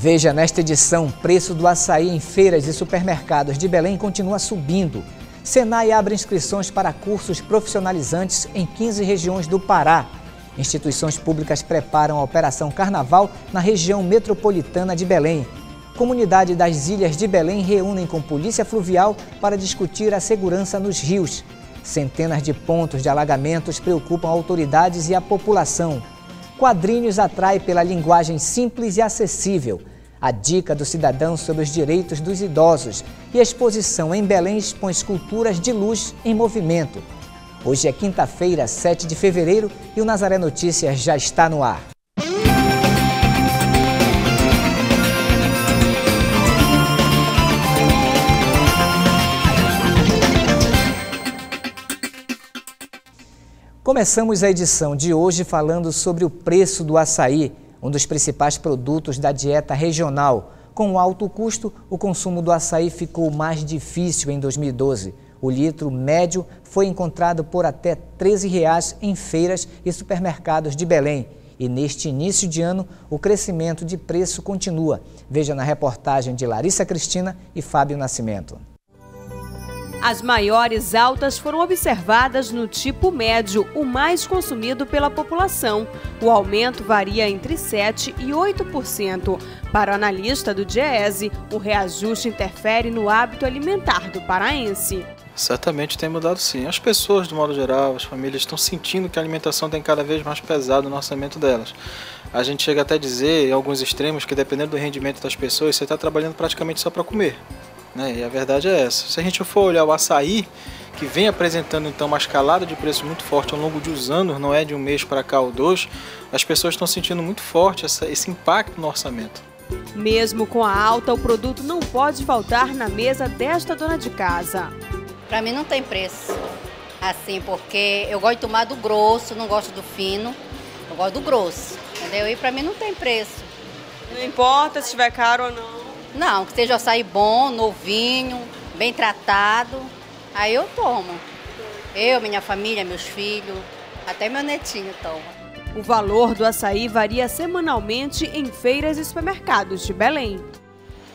Veja nesta edição, o preço do açaí em feiras e supermercados de Belém continua subindo. Senai abre inscrições para cursos profissionalizantes em 15 regiões do Pará. Instituições públicas preparam a Operação Carnaval na região metropolitana de Belém. Comunidade das Ilhas de Belém reúnem com Polícia Fluvial para discutir a segurança nos rios. Centenas de pontos de alagamentos preocupam autoridades e a população. Quadrinhos atrai pela linguagem simples e acessível. A dica do cidadão sobre os direitos dos idosos. E a exposição em Belém expõe esculturas de luz em movimento. Hoje é quinta-feira, 7 de fevereiro, e o Nazaré Notícias já está no ar. Começamos a edição de hoje falando sobre o preço do açaí, um dos principais produtos da dieta regional. Com o alto custo, o consumo do açaí ficou mais difícil em 2012. O litro médio foi encontrado por até R$ 13,00 em feiras e supermercados de Belém. E neste início de ano, o crescimento de preço continua. Veja na reportagem de Larissa Cristina e Fábio Nascimento. As maiores altas foram observadas no tipo médio, o mais consumido pela população. O aumento varia entre 7% e 8%. Para o analista do DIEESE, o reajuste interfere no hábito alimentar do paraense. Certamente tem mudado sim. As pessoas, de modo geral, as famílias estão sentindo que a alimentação tem cada vez mais pesado no orçamento delas. A gente chega até a dizer, em alguns extremos, que dependendo do rendimento das pessoas, você está trabalhando praticamente só para comer. E a verdade é essa. Se a gente for olhar o açaí, que vem apresentando então uma escalada de preço muito forte ao longo de uns anos, não é de um mês para cá ou dois, as pessoas estão sentindo muito forte esse impacto no orçamento. Mesmo com a alta, o produto não pode faltar na mesa desta dona de casa. Para mim não tem preço, assim, porque eu gosto de tomar do grosso, não gosto do fino, eu gosto do grosso, entendeu? E para mim não tem preço. Não importa se estiver caro ou não? Não, que seja açaí bom, novinho, bem tratado, aí eu tomo. Eu, minha família, meus filhos, até meu netinho toma. O valor do açaí varia semanalmente em feiras e supermercados de Belém.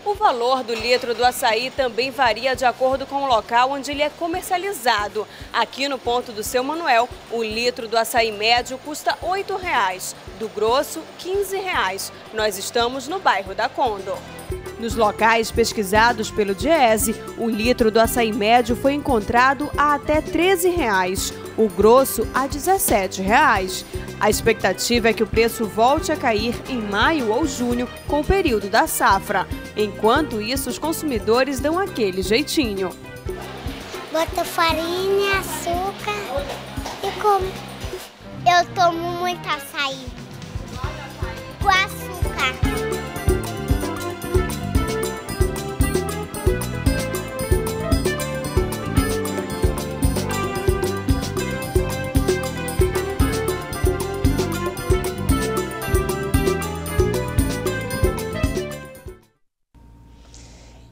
O valor do litro do açaí também varia de acordo com o local onde ele é comercializado. Aqui no ponto do Seu Manuel, o litro do açaí médio custa R$ 8,00, do grosso R$ 15,00. Nós estamos no bairro da Condor. Nos locais pesquisados pelo DIEESE, o litro do açaí médio foi encontrado a até R$ 13,00, o grosso a R$ 17,00. A expectativa é que o preço volte a cair em maio ou junho, com o período da safra. Enquanto isso, os consumidores dão aquele jeitinho. Bota farinha, açúcar e como. Eu tomo muito açaí com açúcar.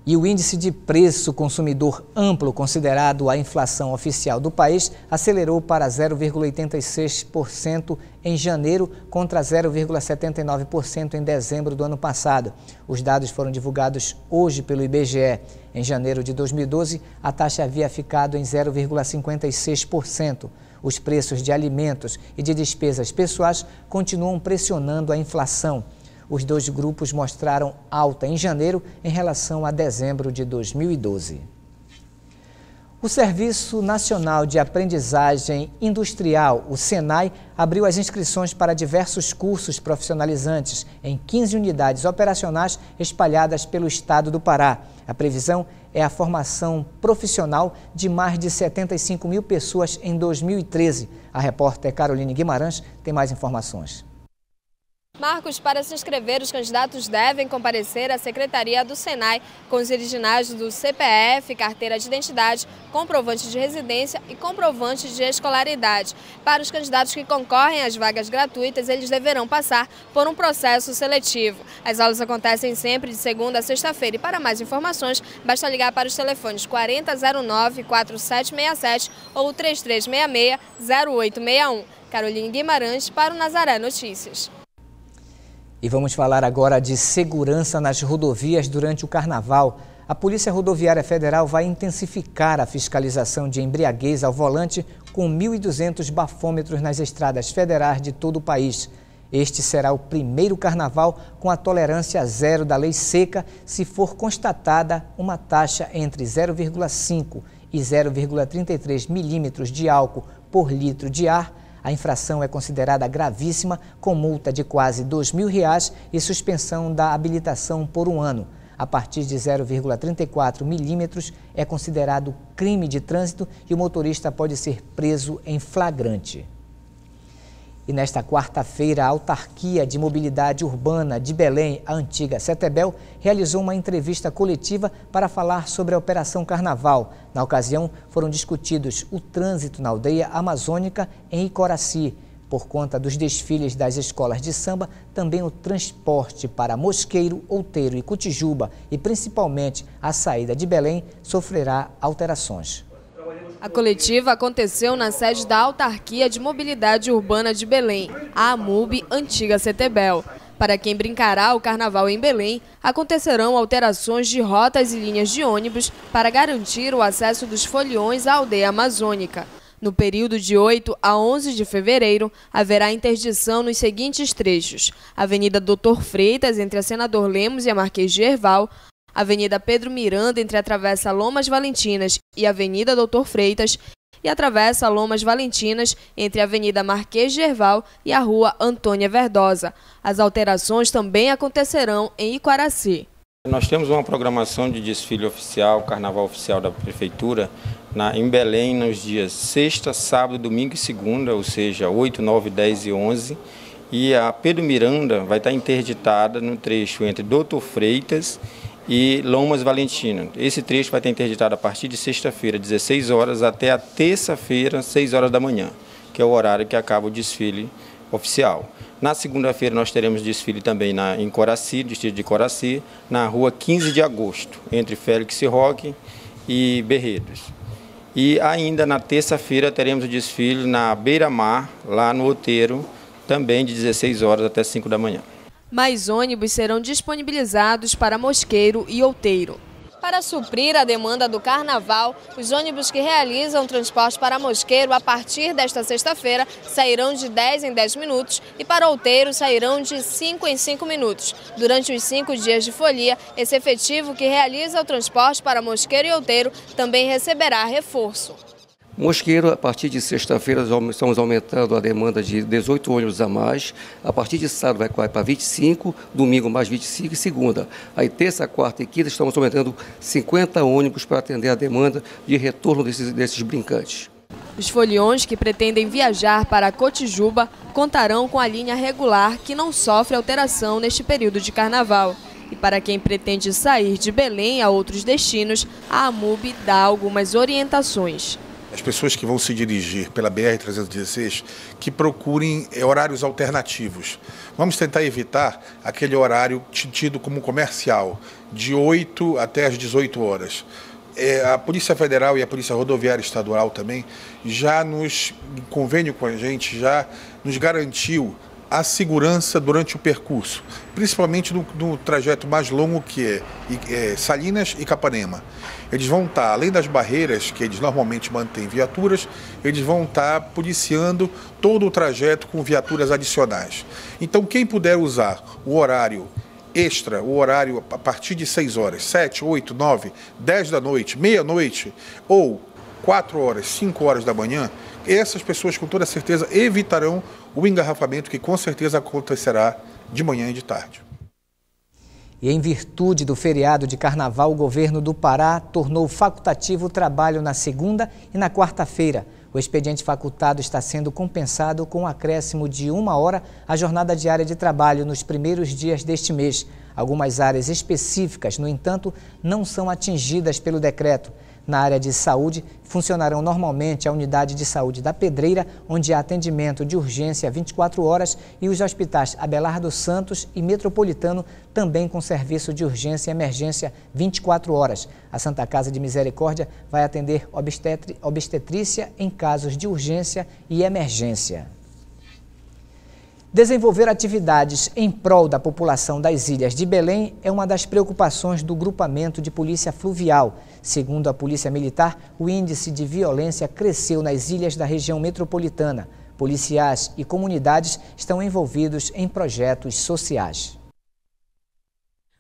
E o índice de preço consumidor amplo, considerado a inflação oficial do país, acelerou para 0,86% em janeiro contra 0,79% em dezembro do ano passado. Os dados foram divulgados hoje pelo IBGE. Em janeiro de 2012, a taxa havia ficado em 0,56%. Os preços de alimentos e de despesas pessoais continuam pressionando a inflação. Os dois grupos mostraram alta em janeiro em relação a dezembro de 2012. O Serviço Nacional de Aprendizagem Industrial, o SENAI, abriu as inscrições para diversos cursos profissionalizantes em 15 unidades operacionais espalhadas pelo estado do Pará. A previsão é a formação profissional de mais de 75 mil pessoas em 2013. A repórter Caroline Guimarães tem mais informações. Marcos, para se inscrever, os candidatos devem comparecer à Secretaria do SENAI com os originais do CPF, carteira de identidade, comprovante de residência e comprovante de escolaridade. Para os candidatos que concorrem às vagas gratuitas, eles deverão passar por um processo seletivo. As aulas acontecem sempre de segunda a sexta-feira e para mais informações, basta ligar para os telefones 4009-4767 ou 3366-0861. Caroline Guimarães para o Nazaré Notícias. E vamos falar agora de segurança nas rodovias durante o Carnaval. A Polícia Rodoviária Federal vai intensificar a fiscalização de embriaguez ao volante com 1.200 bafômetros nas estradas federais de todo o país. Este será o primeiro Carnaval com a tolerância zero da lei seca se for constatada uma taxa entre 0,5 e 0,33 milímetros de álcool por litro de ar. A infração é considerada gravíssima, com multa de quase R$ 2.000 e suspensão da habilitação por 1 ano. A partir de 0,34 milímetros é considerado crime de trânsito e o motorista pode ser preso em flagrante. E nesta quarta-feira, a Autarquia de Mobilidade Urbana de Belém, a antiga Setebel, realizou uma entrevista coletiva para falar sobre a Operação Carnaval. Na ocasião, foram discutidos o trânsito na aldeia amazônica em Icoraci. Por conta dos desfiles das escolas de samba, também o transporte para Mosqueiro, Outeiro e Cotijuba, e principalmente a saída de Belém, sofrerá alterações. A coletiva aconteceu na sede da Autarquia de Mobilidade Urbana de Belém, a AMUB, antiga Setebel. Para quem brincará o Carnaval em Belém, acontecerão alterações de rotas e linhas de ônibus para garantir o acesso dos foliões à aldeia amazônica. No período de 8 a 11 de fevereiro, haverá interdição nos seguintes trechos: Avenida Doutor Freitas, entre a Senador Lemos e a Marquês de Herval, Avenida Pedro Miranda, entre a Travessa Lomas Valentinas e a Avenida Doutor Freitas, e a Travessa Lomas Valentinas, entre a Avenida Marquês de Herval e a Rua Antônia Verdosa. As alterações também acontecerão em Icoraci. Nós temos uma programação de desfile oficial, carnaval oficial da Prefeitura, em Belém, nos dias sexta, sábado, domingo e segunda, ou seja, 8, 9, 10 e 11. E a Pedro Miranda vai estar interditada no trecho entre Doutor Freitas e Lomas Valentina. Esse trecho vai estar interditado a partir de sexta-feira, 16 horas, até a terça-feira, 6 horas da manhã, que é o horário que acaba o desfile oficial. Na segunda-feira nós teremos desfile também em Coraci, distrito de Coraci, na rua 15 de agosto, entre Félix Roque e Berredos. E ainda na terça-feira teremos o desfile na Beira-Mar, lá no Outeiro, também de 16 horas até 5 da manhã. Mais ônibus serão disponibilizados para Mosqueiro e Outeiro. Para suprir a demanda do Carnaval, os ônibus que realizam transporte para Mosqueiro a partir desta sexta-feira sairão de 10 em 10 minutos e para Outeiro sairão de 5 em 5 minutos. Durante os 5 dias de folia, esse efetivo que realiza o transporte para Mosqueiro e Outeiro também receberá reforço. Mosqueiro, a partir de sexta-feira, estamos aumentando a demanda de 18 ônibus a mais. A partir de sábado vai para 25, domingo mais 25 e segunda. Aí terça, quarta e quinta estamos aumentando 50 ônibus para atender a demanda de retorno desses brincantes. Os foliões que pretendem viajar para Cotijuba contarão com a linha regular que não sofre alteração neste período de carnaval. E para quem pretende sair de Belém a outros destinos, a AMUB dá algumas orientações. As pessoas que vão se dirigir pela BR-316, que procurem horários alternativos. Vamos tentar evitar aquele horário tido como comercial, de 8 até as 18 horas. A Polícia Federal e a Polícia Rodoviária Estadual também, em convênio com a gente, já nos garantiu a segurança durante o percurso, principalmente no trajeto mais longo que é Salinas e Capanema. Eles vão estar, além das barreiras que eles normalmente mantêm viaturas, eles vão estar policiando todo o trajeto com viaturas adicionais. Então quem puder usar o horário extra, o horário a partir de 6 horas, 7, 8, 9, 10 da noite, meia-noite ou 4 horas, 5 horas da manhã, essas pessoas com toda certeza evitarão o engarrafamento que com certeza acontecerá de manhã e de tarde. E em virtude do feriado de Carnaval, o governo do Pará tornou facultativo o trabalho na segunda e na quarta-feira. O expediente facultado está sendo compensado com um acréscimo de 1 hora à jornada diária de trabalho nos primeiros dias deste mês. Algumas áreas específicas, no entanto, não são atingidas pelo decreto. Na área de saúde, funcionarão normalmente a unidade de saúde da Pedreira, onde há atendimento de urgência 24 horas, e os hospitais Abelardo Santos e Metropolitano, também com serviço de urgência e emergência 24 horas. A Santa Casa de Misericórdia vai atender obstetrícia em casos de urgência e emergência. Desenvolver atividades em prol da população das ilhas de Belém é uma das preocupações do grupamento de polícia fluvial. Segundo a Polícia Militar, o índice de violência cresceu nas ilhas da região metropolitana. Policiais e comunidades estão envolvidos em projetos sociais.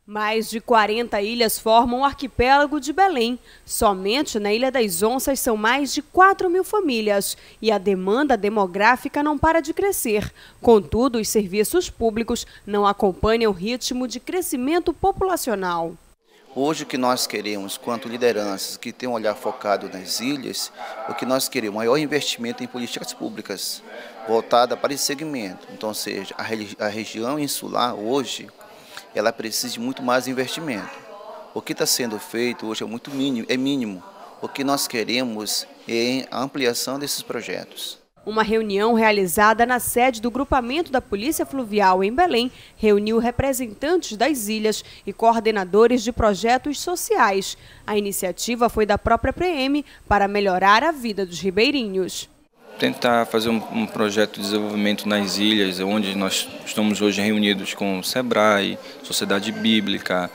Mais de 40 ilhas formam o arquipélago de Belém. Somente na Ilha das Onças são mais de 4.000 famílias e a demanda demográfica não para de crescer. Contudo, os serviços públicos não acompanham o ritmo de crescimento populacional. Hoje o que nós queremos, quanto lideranças que têm um olhar focado nas ilhas, o que nós queremos, maior investimento em políticas públicas, voltada para esse segmento. Então, ou seja, a região insular hoje, ela precisa de muito mais investimento. O que está sendo feito hoje é mínimo. O que nós queremos é a ampliação desses projetos. Uma reunião realizada na sede do grupamento da Polícia Fluvial em Belém reuniu representantes das ilhas e coordenadores de projetos sociais. A iniciativa foi da própria PM para melhorar a vida dos ribeirinhos. Tentar fazer um projeto de desenvolvimento nas ilhas, onde nós estamos hoje reunidos com o SEBRAE, Sociedade Bíblica,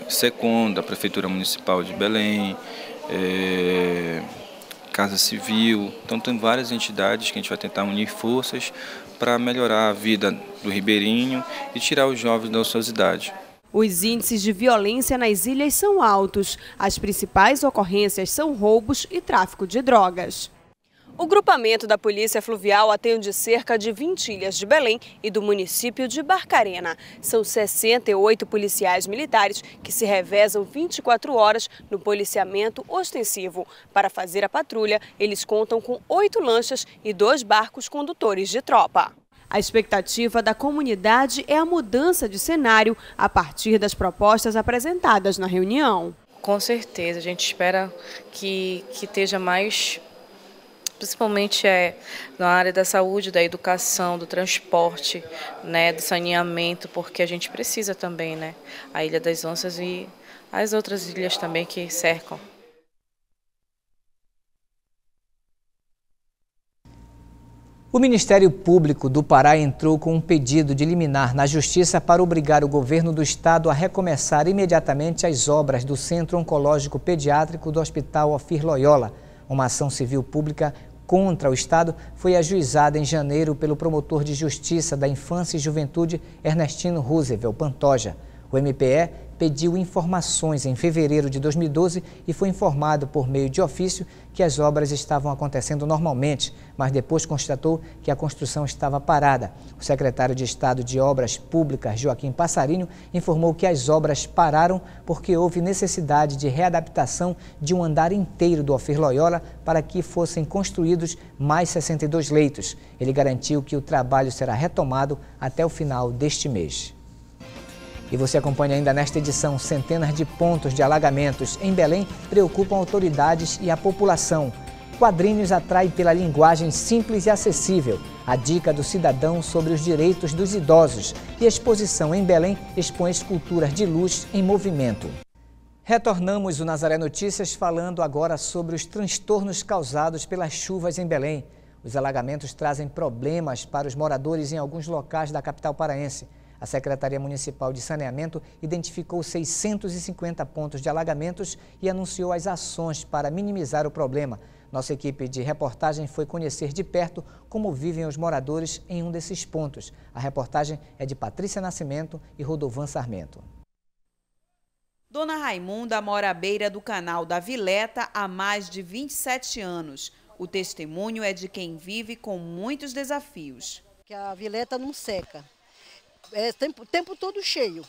SECOM, da Prefeitura Municipal de Belém, Casa Civil. Então tem várias entidades que a gente vai tentar unir forças para melhorar a vida do ribeirinho e tirar os jovens da ociosidade. Os índices de violência nas ilhas são altos. As principais ocorrências são roubos e tráfico de drogas. O grupamento da Polícia Fluvial atende cerca de 20 ilhas de Belém e do município de Barcarena. São 68 policiais militares que se revezam 24 horas no policiamento ostensivo. Para fazer a patrulha, eles contam com 8 lanchas e 2 barcos condutores de tropa. A expectativa da comunidade é a mudança de cenário a partir das propostas apresentadas na reunião. Com certeza, a gente espera que esteja mais... Principalmente na área da saúde, da educação, do transporte, do saneamento, porque a gente precisa também, a Ilha das Onças e as outras ilhas também que cercam. O Ministério Público do Pará entrou com um pedido de liminar na Justiça para obrigar o governo do estado a recomeçar imediatamente as obras do Centro Oncológico Pediátrico do Hospital Ofir Loyola. Uma ação civil pública contra o Estado foi ajuizada em janeiro pelo promotor de Justiça da Infância e Juventude, Ernestino Roosevelt Pantoja. O MPE pediu informações em fevereiro de 2012 e foi informado por meio de ofício que as obras estavam acontecendo normalmente, mas depois constatou que a construção estava parada. O secretário de Estado de Obras Públicas, Joaquim Passarinho, informou que as obras pararam porque houve necessidade de readaptação de um andar inteiro do Ofir Loyola para que fossem construídos mais 62 leitos. Ele garantiu que o trabalho será retomado até o final deste mês. E você acompanha ainda nesta edição, centenas de pontos de alagamentos em Belém preocupam autoridades e a população. Quadrinhos atraem pela linguagem simples e acessível, a dica do cidadão sobre os direitos dos idosos e a exposição em Belém expõe esculturas de luz em movimento. Retornamos o Nazaré Notícias falando agora sobre os transtornos causados pelas chuvas em Belém. Os alagamentos trazem problemas para os moradores em alguns locais da capital paraense. A Secretaria Municipal de Saneamento identificou 650 pontos de alagamentos e anunciou as ações para minimizar o problema. Nossa equipe de reportagem foi conhecer de perto como vivem os moradores em um desses pontos. A reportagem é de Patrícia Nascimento e Rodovan Sarmento. Dona Raimunda mora à beira do canal da Vileta há mais de 27 anos. O testemunho é de quem vive com muitos desafios. Que a Vileta não seca. É o tempo todo cheio.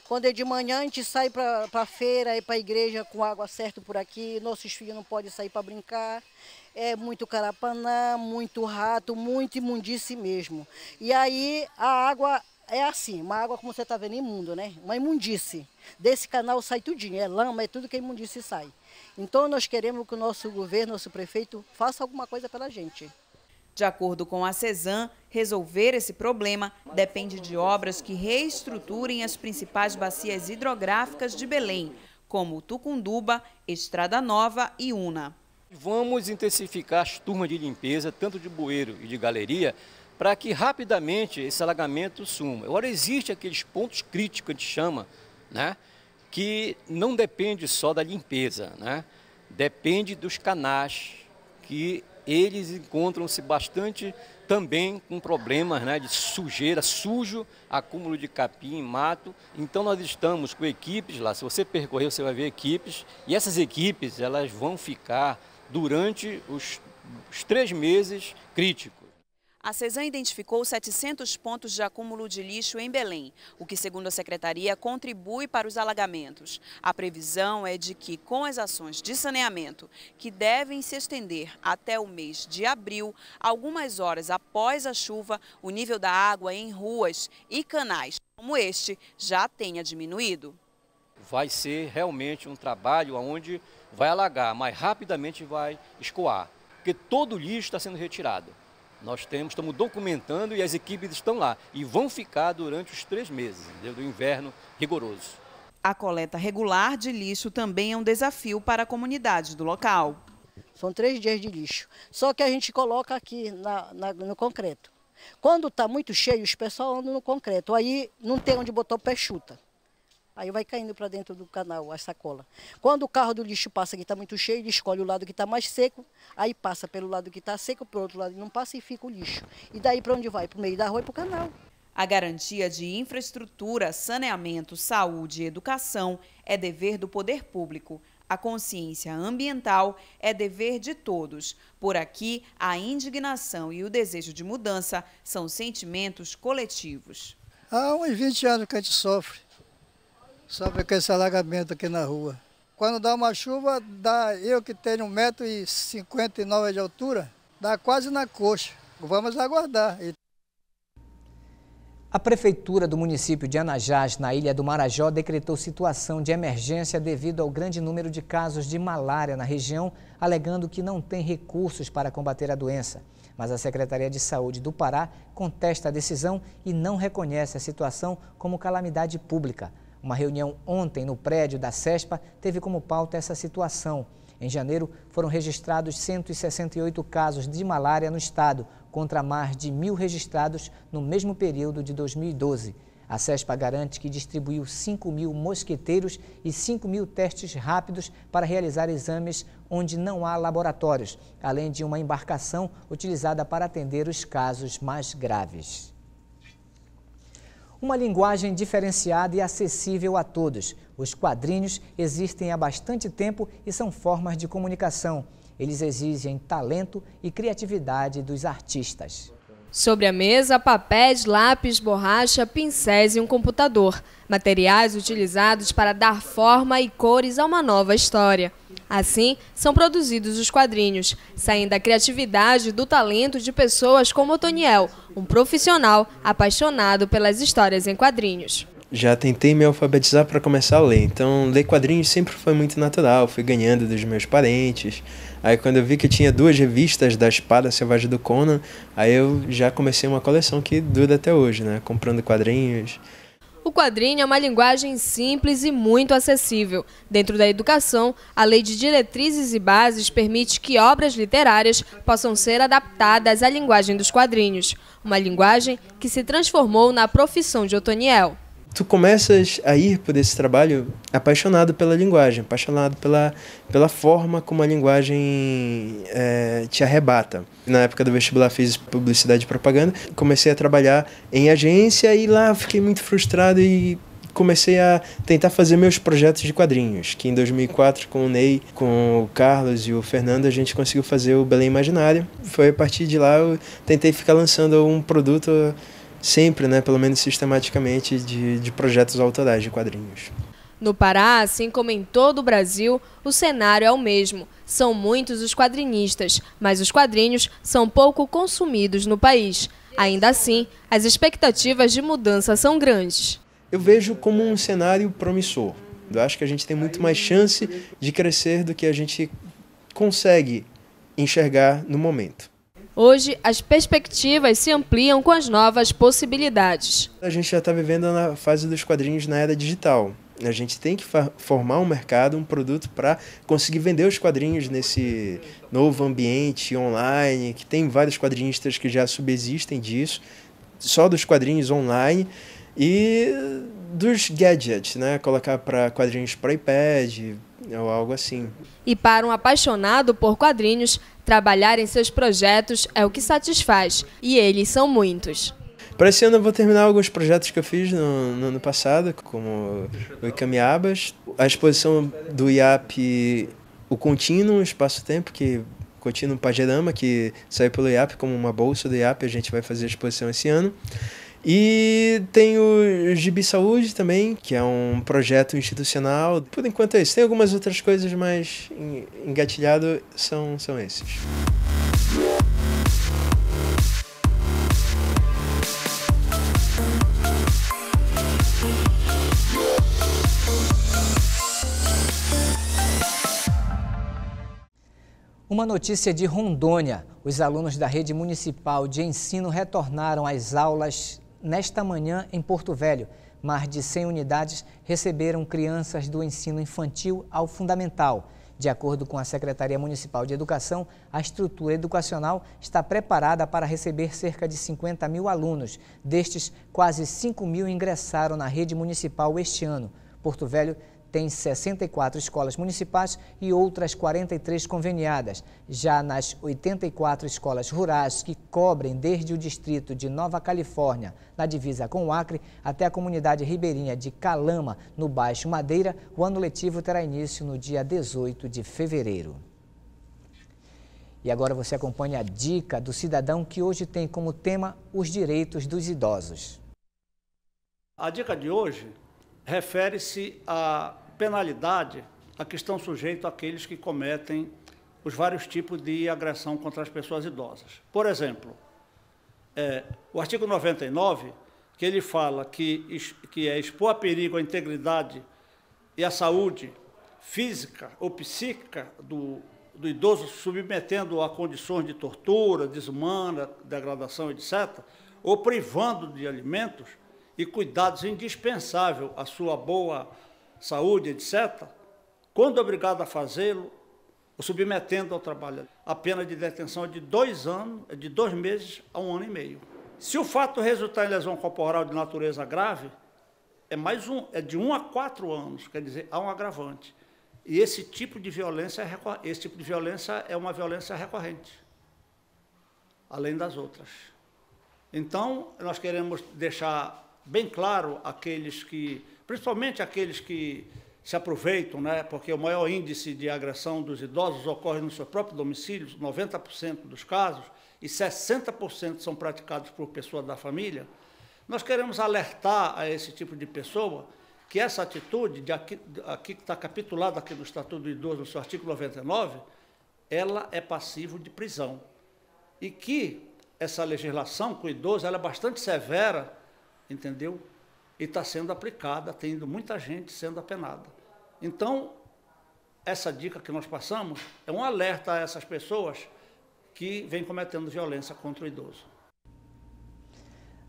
Quando é de manhã, a gente sai para a feira e para a igreja com água certa por aqui. Nossos filhos não podem sair para brincar. É muito carapanã, muito rato, muito imundice mesmo. E aí a água é assim, uma água como você está vendo, imunda, né? Uma imundice. Desse canal sai tudinho, é lama, é tudo que a imundice sai. Então nós queremos que o nosso governo, nosso prefeito, faça alguma coisa pela gente. De acordo com a CESAM, resolver esse problema depende de obras que reestruturem as principais bacias hidrográficas de Belém, como Tucunduba, Estrada Nova e Una. Vamos intensificar as turmas de limpeza, tanto de bueiro e de galeria, para que rapidamente esse alagamento suma. Agora, existem aqueles pontos críticos que a gente chama, né, que não depende só da limpeza, né, depende dos canais, que eles encontram-se bastante também com problemas, né, de sujeira, sujo, acúmulo de capim, mato. Então nós estamos com equipes lá, se você percorrer você vai ver equipes, e essas equipes elas vão ficar durante os 3 meses críticos. A CESAM identificou 700 pontos de acúmulo de lixo em Belém, o que, segundo a Secretaria, contribui para os alagamentos. A previsão é de que, com as ações de saneamento, que devem se estender até o mês de abril, algumas horas após a chuva, o nível da água em ruas e canais como este já tenha diminuído. Vai ser realmente um trabalho onde vai alagar, mas rapidamente vai escoar, porque todo o lixo está sendo retirado. Nós estamos documentando e as equipes estão lá e vão ficar durante os 3 meses do inverno rigoroso. A coleta regular de lixo também é um desafio para a comunidade do local. São 3 dias de lixo, só que a gente coloca aqui no concreto. Quando está muito cheio, os pessoal andam no concreto, aí não tem onde botar o pé chuta. Aí vai caindo para dentro do canal a sacola. Quando o carro do lixo passa que está muito cheio, ele escolhe o lado que está mais seco, aí passa pelo lado que está seco, para o outro lado não passa e fica o lixo. E daí para onde vai? Para o meio da rua e para o canal. A garantia de infraestrutura, saneamento, saúde e educação é dever do poder público. A consciência ambiental é dever de todos. Por aqui, a indignação e o desejo de mudança são sentimentos coletivos. Há uns 20 anos que a gente sofre com esse alagamento aqui na rua. Quando dá uma chuva, eu que tenho 1,59 m de altura, dá quase na coxa. Vamos aguardar. A Prefeitura do município de Anajás, na Ilha do Marajó, decretou situação de emergência devido ao grande número de casos de malária na região, alegando que não tem recursos para combater a doença. Mas a Secretaria de Saúde do Pará contesta a decisão e não reconhece a situação como calamidade pública. Uma reunião ontem no prédio da CESPA teve como pauta essa situação. Em janeiro, foram registrados 168 casos de malária no estado, contra mais de 1.000 registrados no mesmo período de 2012. A CESPA garante que distribuiu 5.000 mosqueteiros e 5.000 testes rápidos para realizar exames onde não há laboratórios, além de uma embarcação utilizada para atender os casos mais graves. Uma linguagem diferenciada e acessível a todos. Os quadrinhos existem há bastante tempo e são formas de comunicação. Eles exigem talento e criatividade dos artistas. Sobre a mesa, papéis, lápis, borracha, pincéis e um computador. Materiais utilizados para dar forma e cores a uma nova história. Assim, são produzidos os quadrinhos, saindo da criatividade e do talento de pessoas como Otoniel, um profissional apaixonado pelas histórias em quadrinhos. Já tentei me alfabetizar para começar a ler, então ler quadrinhos sempre foi muito natural, fui ganhando dos meus parentes. Aí quando eu vi que tinha 2 revistas da Espada Selvagem do Conan, aí eu já comecei uma coleção que dura até hoje, né? Comprando quadrinhos. O quadrinho é uma linguagem simples e muito acessível. Dentro da educação, a Lei de Diretrizes e Bases permite que obras literárias possam ser adaptadas à linguagem dos quadrinhos. Uma linguagem que se transformou na profissão de Otoniel. Tu começas a ir por esse trabalho apaixonado pela linguagem, apaixonado pela forma como a linguagem te arrebata. Na época do vestibular fiz publicidade e propaganda, comecei a trabalhar em agência e lá fiquei muito frustrado e comecei a tentar fazer meus projetos de quadrinhos, que em 2004 com o Ney, com o Carlos e o Fernando a gente conseguiu fazer o Belém Imaginário. Foi a partir de lá eu tentei ficar lançando um produto sempre, né, pelo menos sistematicamente, de projetos autorais de quadrinhos. No Pará, assim como em todo o Brasil, o cenário é o mesmo. São muitos os quadrinistas, mas os quadrinhos são pouco consumidos no país. Ainda assim, as expectativas de mudança são grandes. Eu vejo como um cenário promissor. Eu acho que a gente tem muito mais chance de crescer do que a gente consegue enxergar no momento. Hoje, as perspectivas se ampliam com as novas possibilidades. A gente já está vivendo na fase dos quadrinhos na era digital. A gente tem que formar um mercado, um produto para conseguir vender os quadrinhos nesse novo ambiente online, que tem vários quadrinistas que já subsistem disso, só dos quadrinhos online e dos gadgets, né? Colocar para quadrinhos para iPad ou algo assim. E para um apaixonado por quadrinhos, trabalhar em seus projetos é o que satisfaz, e eles são muitos. Para esse ano eu vou terminar alguns projetos que eu fiz no ano passado, como o Icamiabas, a exposição do IAP, o Contínuo Espaço-Tempo, Contínuo Pagerama, que saiu pelo IAP como uma bolsa do IAP, a gente vai fazer a exposição esse ano. E tem o Gibi Saúde também, que é um projeto institucional. Por enquanto é isso. Tem algumas outras coisas, mas engatilhado são esses. Uma notícia de Rondônia. Os alunos da Rede Municipal de Ensino retornaram às aulas nesta manhã em Porto Velho. Mais de 100 unidades receberam crianças do ensino infantil ao fundamental. De acordo com a Secretaria Municipal de Educação, a estrutura educacional está preparada para receber cerca de 50 mil alunos. Destes, quase 5 mil ingressaram na rede municipal este ano. Porto Velho tem 64 escolas municipais e outras 43 conveniadas. Já nas 84 escolas rurais que cobrem desde o distrito de Nova Califórnia, na divisa com o Acre, até a comunidade ribeirinha de Calama, no Baixo Madeira, o ano letivo terá início no dia 18 de fevereiro. E agora você acompanha a dica do cidadão, que hoje tem como tema os direitos dos idosos. A dica de hoje refere-se à penalidade a que estão sujeitos aqueles que cometem os vários tipos de agressão contra as pessoas idosas. Por exemplo, o artigo 99, que ele fala que é expor a perigo a integridade e a saúde física ou psíquica do idoso, submetendo-o a condições de tortura, desumana, degradação, etc., ou privando de alimentos e cuidados indispensáveis à sua boa saúde, etc., quando obrigado a fazê-lo, o submetendo ao trabalho, a pena de detenção é de 2 anos, de 2 meses a 1 ano e meio. Se o fato resultar em lesão corporal de natureza grave, é de 1 a 4 anos, quer dizer, há um agravante. E esse tipo de violência é uma violência recorrente, além das outras. Então, nós queremos deixar bem claro principalmente aqueles que se aproveitam, né, porque o maior índice de agressão dos idosos ocorre no seu próprio domicílio, 90% dos casos, e 60% são praticados por pessoas da família. Nós queremos alertar a esse tipo de pessoa que essa atitude, aqui que está capitulada aqui no Estatuto do Idoso, no seu artigo 99, ela é passivo de prisão. E que essa legislação com o idoso ela é bastante severa, entendeu? E está sendo aplicada, tendo muita gente sendo apenada. Então, essa dica que nós passamos é um alerta a essas pessoas que vêm cometendo violência contra o idoso.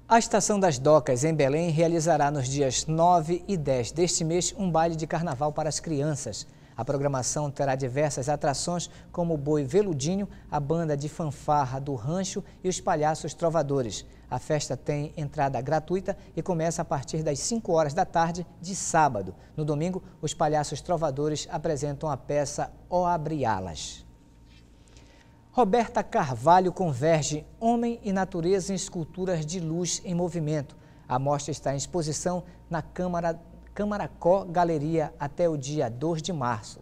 A Estação das Docas, em Belém, realizará nos dias 9 e 10 deste mês um baile de carnaval para as crianças. A programação terá diversas atrações, como o boi veludinho, a banda de fanfarra do rancho e os palhaços trovadores. A festa tem entrada gratuita e começa a partir das 5 horas da tarde de sábado. No domingo, os palhaços trovadores apresentam a peça O Abrialas. Roberta Carvalho converge homem e natureza em esculturas de luz em movimento. A mostra está em exposição na Camaracó Galeria até o dia 2 de março.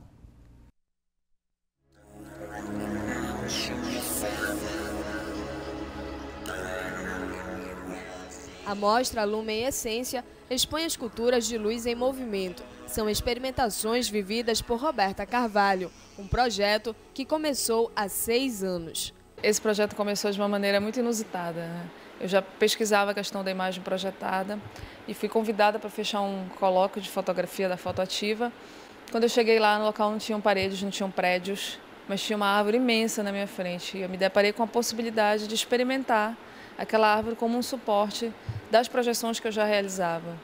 A mostra Lumen Essência expõe esculturas de luz em movimento. São experimentações vividas por Roberta Carvalho, um projeto que começou há 6 anos. Esse projeto começou de uma maneira muito inusitada, né? Eu já pesquisava a questão da imagem projetada e fui convidada para fechar um colóquio de fotografia da fotoativa. Quando eu cheguei lá, no local não tinham paredes, não tinham prédios, mas tinha uma árvore imensa na minha frente. E eu me deparei com a possibilidade de experimentar aquela árvore como um suporte das projeções que eu já realizava.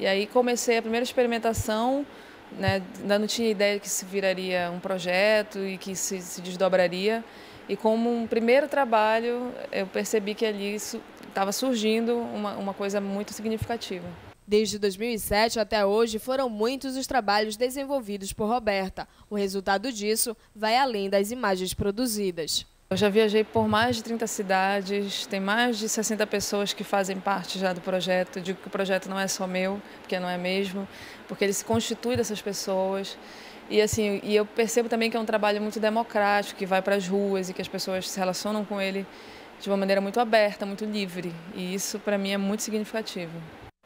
E aí comecei a primeira experimentação, né, ainda não tinha ideia que se viraria um projeto e que se desdobraria. E como um primeiro trabalho, eu percebi que ali estava surgindo uma coisa muito significativa. Desde 2007 até hoje, foram muitos os trabalhos desenvolvidos por Roberta. O resultado disso vai além das imagens produzidas. Eu já viajei por mais de 30 cidades, tem mais de 60 pessoas que fazem parte já do projeto. Eu digo que o projeto não é só meu, porque não é mesmo, porque ele se constitui dessas pessoas. E assim, eu percebo também que é um trabalho muito democrático, que vai para as ruas e que as pessoas se relacionam com ele de uma maneira muito aberta, muito livre. E isso, para mim, é muito significativo.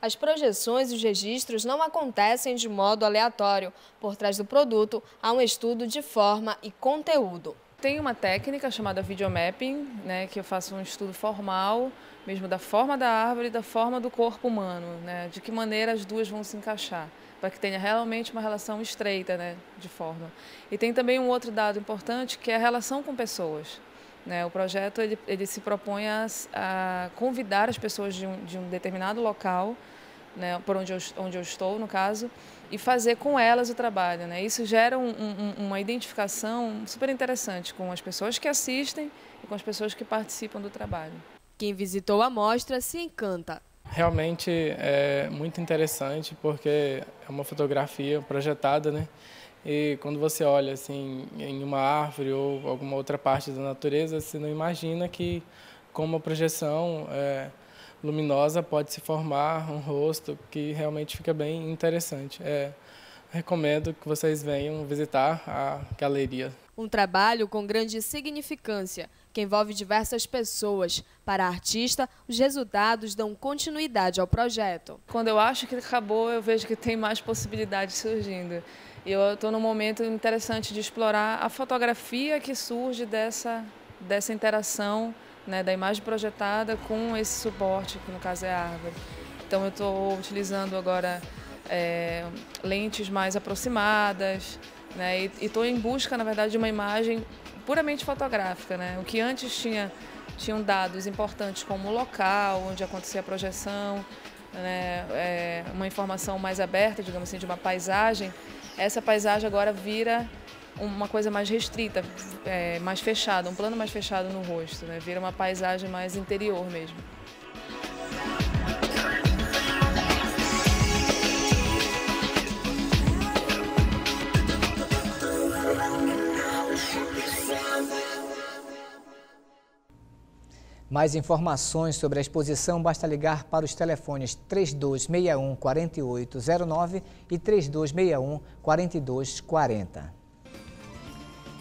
As projeções e os registros não acontecem de modo aleatório. Por trás do produto, há um estudo de forma e conteúdo. Tem uma técnica chamada videomapping, né, que eu faço um estudo formal, mesmo da forma da árvore e da forma do corpo humano, né, de que maneira as duas vão se encaixar, para que tenha realmente uma relação estreita, né, de forma. E tem também um outro dado importante, que é a relação com pessoas. O projeto ele se propõe a convidar as pessoas de um determinado local, né, por onde eu estou, no caso, e fazer com elas o trabalho. Né? Isso gera uma identificação super interessante com as pessoas que assistem e com as pessoas que participam do trabalho. Quem visitou a mostra se encanta. Realmente é muito interessante porque é uma fotografia projetada, né? E quando você olha assim em uma árvore ou alguma outra parte da natureza, você não imagina que com uma projeção luminosa pode se formar um rosto que realmente fica bem interessante. Recomendo que vocês venham visitar a galeria. Um trabalho com grande significância, que envolve diversas pessoas. Para a artista, os resultados dão continuidade ao projeto. Quando eu acho que acabou, eu vejo que tem mais possibilidades surgindo. E eu estou num momento interessante de explorar a fotografia que surge dessa interação, né, da imagem projetada com esse suporte, que no caso é a árvore. Então eu estou utilizando agora lentes mais aproximadas, né, e estou em busca, na verdade, de uma imagem puramente fotográfica, né? O que antes tinham dados importantes como o local, onde acontecia a projeção, né, uma informação mais aberta, digamos assim, de uma paisagem. Essa paisagem agora vira uma coisa mais restrita, mais fechada, um plano mais fechado no rosto, né? Vira uma paisagem mais interior mesmo. Mais informações sobre a exposição, basta ligar para os telefones 3261-4809 e 3261-4240.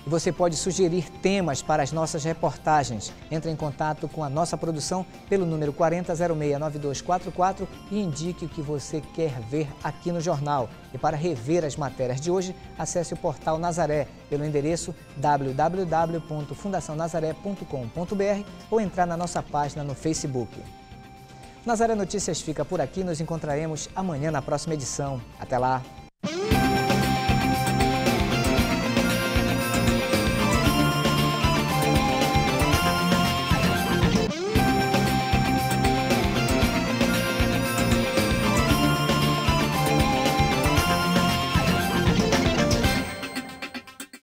E você pode sugerir temas para as nossas reportagens. Entre em contato com a nossa produção pelo número 40069244 e indique o que você quer ver aqui no jornal. E para rever as matérias de hoje, acesse o portal Nazaré pelo endereço www.fundacionazaré.com.br ou entrar na nossa página no Facebook. Nazaré Notícias fica por aqui, nos encontraremos amanhã na próxima edição. Até lá!